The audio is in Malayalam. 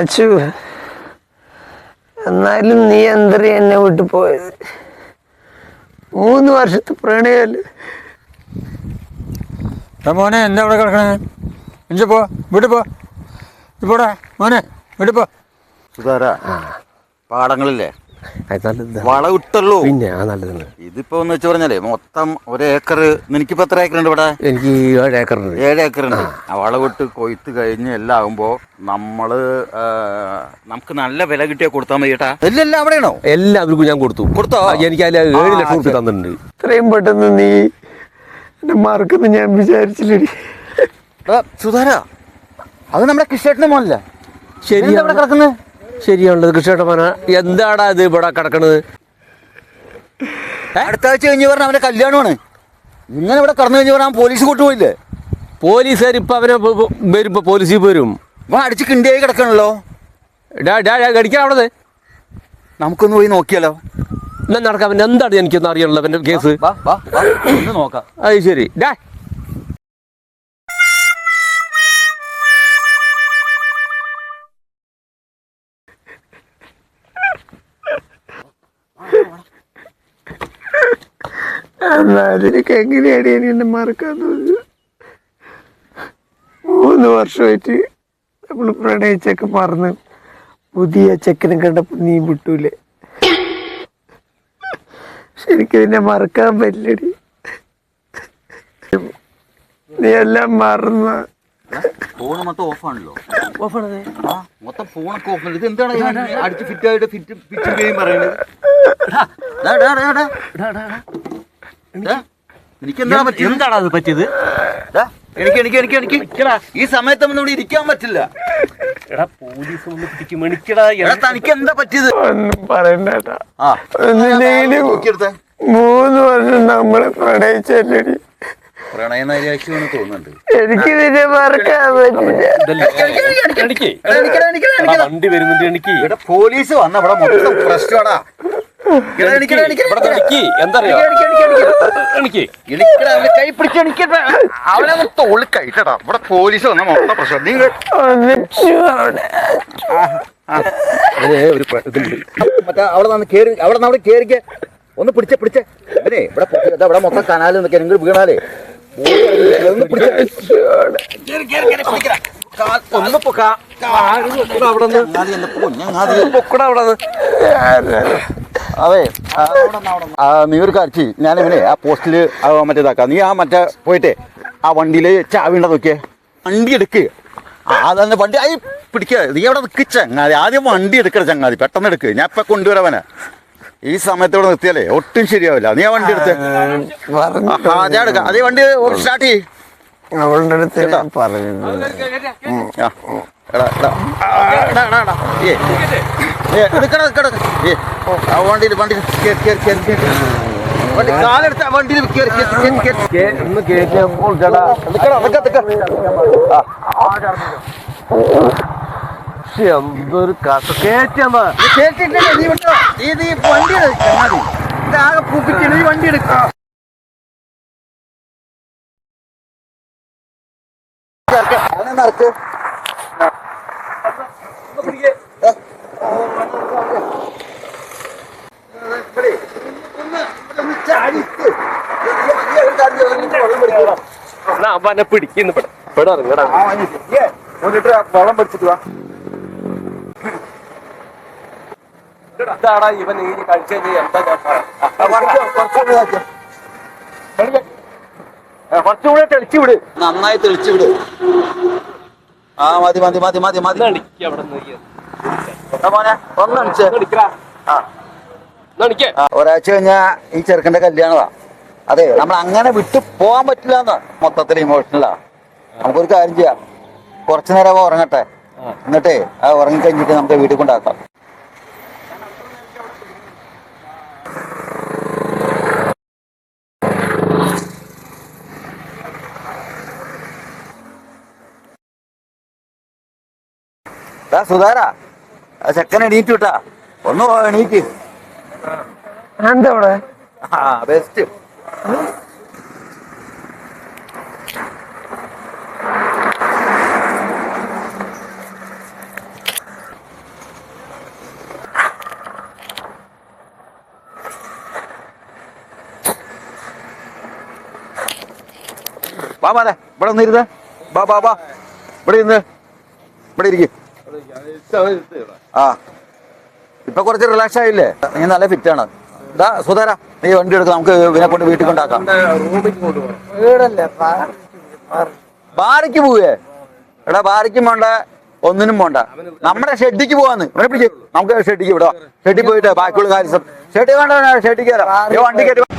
അച്ചു, എന്നാലും നീ എന്തറി എന്നെ വിട്ടു പോയത്? 3 വർഷത്തെ പ്രണയല്ലേ മോനെ. എന്താ അവിടെ കിടക്കണേ? എഞ്ചി പോ, വീട്ടിൽ പോ. ഇപ്പോടാ മോനെ, വീട്ടിൽ പോ. സുധാര, പാടങ്ങളില്ലേ വളം ഇട്ടല്ലോ. പിന്നെ നല്ലതാണ്. ഇതിപ്പോ എന്ന് വെച്ച് പറഞ്ഞാലേ മൊത്തം 1 ഏക്കർ. നിനക്കിപ്പോ എത്ര ഏക്കറുണ്ട് ഇവിടെ? എനിക്ക് 7 ഏക്കറുണ്ട്. 7 ഏക്കറുണ്ട്. ആ വളവിട്ട് കൊയ്ത്ത് കഴിഞ്ഞ് എല്ലാം ആകുമ്പോ നമുക്ക് നല്ല വില കിട്ടിയാൽ കൊടുത്താൽ മതി കേട്ടാ. എല്ലാം അവിടെയാണോ? എല്ലാവർക്കും ഞാൻ കൊടുത്തോ? എനിക്ക് അതിൽ 7 ലക്ഷം റുപ്യ തന്നിട്ടുണ്ട്. ഇത്രയും പെട്ടെന്ന് നീ എന്നെ മറക്കുന്നു ഞാൻ വിചാരിച്ചില്ലേ. സുധാര, അത് നമ്മുടെ കൃഷിയേട്ടന്റെ മോനല്ലേ? ശരിയാണ് കിടക്കുന്നത്. ശരിയാണല്ലോ കൃഷിയേട്ടൻ മോന. എന്താടാ ഇത് ഇവിടെ കിടക്കണത്? അടുത്ത ആഴ്ച കഴിഞ്ഞ് പറഞ്ഞാൽ അവന്റെ കല്യാണമാണ്. ഇങ്ങനെ ഇവിടെ കടന്നു കഴിഞ്ഞ് പറഞ്ഞാൽ പോലീസ് കൊണ്ടുപോയില്ലേ? പോലീസുകാർ ഇപ്പൊ അവനെ വരുമ്പോ പോലീസ് വരും. അടിച്ച് കിണ്ടിയായി കിടക്കണല്ലോ. കടിക്കാൻ അവിടെ നമുക്കൊന്ന് പോയി നോക്കിയാലോ? എന്നാ നടക്കാം. അവൻ എന്താണ് എനിക്കൊന്നും അറിയണല്ലോ അവന്റെ കേസ്. നോക്കാം. അത് ശരി. അതിനൊക്കെ എങ്ങനെയാണ് ഇനി എന്നെ മറക്കാൻ തോന്നുന്നത്? 3 വർഷമായിട്ട് നമ്മൾ പ്രണയിച്ചൊക്കെ മറന്ന് പുതിയ ചെക്കനെ കണ്ടപ്പോൾ നീ വിട്ടൂലേ? ശരിക്കും ഇതിനെ മറക്കാൻ പറ്റില്ലടി. നീ എല്ലാം മറന്ന. ഫോണ് മൊത്തം ഓഫാണല്ലോ. ഓഫാണത്. മൊത്തം ഫോണൊക്കെ ഓഫ്. ഇത് എന്താണ് അടിച്ച് ഫിറ്റായിട്ട് ഫിറ്റിംഗ് പറയുന്നത്? എന്താണ് അത് പറ്റിയത്? എനിക്ക് ഈ സമയത്ത് ഇവിടെ ഇരിക്കാൻ പറ്റില്ല. തനിക്ക് എന്താ പറ്റിയത്? ഒന്നും പറയണ്ടേട്ടാ. 3 വർഷം നമ്മള് പ്രണയിച്ചല്ലടി. പ്രണയനൈരാശ്യമെന്ന് തോന്നുന്നുണ്ട്. എനിക്ക് നിന്നെ മറക്കാൻ പറ്റില്ല. പോലീസ് വന്ന ഇവിടെ മൊത്തം പ്രശ്നമാടാ. അവനെ തോളി കഴിച്ചടാ. ഇവിടെ പോലീസ് വന്ന മൊത്തം പ്രശ്നം. മറ്റേ അവിടെ നിന്ന് കേറി, അവിടെ നിന്ന് കേറിക്ക്. ഒന്ന് പിടിച്ചേ അതെ. ഇവിടെ മൊത്തം കനാല് നിൽക്കാൻ നിങ്ങൾ വീണാലേ ഒന്ന് അതെ. നീ ഒരു കാര്യം, ഞാനിവനെ ആ പോസ്റ്റില് മറ്റേതാക്കാം. നീ ആ മറ്റേ പോയിട്ടേ ആ വണ്ടിയിൽ ചാവി ഉണ്ടോ നോക്കിയേ. വണ്ടി എടുക്ക്. അതന്നെ വണ്ടി ആയി പിടിക്കുക. നീ അവിടെ നിൽക്ക് ചങ്ങാതി. ആദ്യം വണ്ടി എടുക്കണ ചങ്ങാതി, പെട്ടെന്ന് എടുക്ക്. ഞാൻ ഇപ്പം കൊണ്ടുവരാവനെ. ഈ സമയത്ത് ഇവിടെ നിർത്തിയാലേ ഒട്ടും ശരിയാവില്ല. നീ ആ വണ്ടി എടുത്ത് ഞാൻ എടുക്കാം. അതേ വണ്ടി സ്റ്റാർട്ട് ചെയ്യ്. അവളുടെ അടുത്ത് പറഞ്ഞു. വണ്ടിയിൽ കാലെടുത്ത വണ്ടിയിൽ എന്തൊരു കഥ വണ്ടി എടുക്കാം. നടക്ക്. പിടിക്കുന്നു. വെള്ളം പിടിച്ചിട്ട് വാ. എന്താടാ ഇവൻ ഈ കഴിച്ചു എന്താ കുറച്ചുകൂടെ തെളിച്ചു വിട്. നന്നായി തെളിച്ചു വിട്. ആ മതി. ഒരാഴ്ച കഴിഞ്ഞാ ഈ ചെറുക്കന്റെ കല്യാണമാ. അതെ, നമ്മൾ അങ്ങനെ വിട്ടു പോകാൻ പറ്റില്ല എന്ന് മൊത്തത്തിൽ ഇമോഷണലാ. നമുക്കൊരു കാര്യം ചെയ്യാം, കുറച്ചു നേരം ഉറങ്ങട്ടെ. എന്നിട്ടേ ആ ഉറങ്ങിക്കഴിഞ്ഞിട്ട് നമുക്ക് വീട്ടിൽ കൊണ്ടാക്കാം. സുധാര, ചെക്കൻ എണീറ്റ് വിട്ടാ. ഒന്ന് എണീക്ക്. എന്താ അവിടെ? ബെസ്റ്റ്. വാ മോനെ ഇവിടെ ഒന്ന് ഇരുന്ന് ബാ ബാ ബാ ഇവിടെ ഇരുന്ന് ഇവിടെ ഇരിക്കും ആ ഇപ്പൊ കുറച്ച് റിലാക്സ് ആയില്ലേ നീ നല്ല ഫിറ്റാണ് ഇതാ സുധാര നീ വണ്ടി എടുക്കാം നമുക്ക് ഇവനെ കൊണ്ട് വീട്ടിൽ കൊണ്ടാക്കാം ബാരയ്ക്ക് പോവേ എടാ ബാരയ്ക്കും വേണ്ട ഒന്നിനും പോണ്ട നമ്മുടെ ഷെഡിക്ക് പോവാന്ന് ഇവനെ പിടിക്കും നമുക്ക് ഷെഡിക്ക് വിടാം ഷെഡിൽ പോയിട്ട് ബാക്കിയുള്ള കാര്യം ഷെഡിൽ വേണ്ട ഷെഡിക്ക് വരാം വണ്ടി കയറ്റി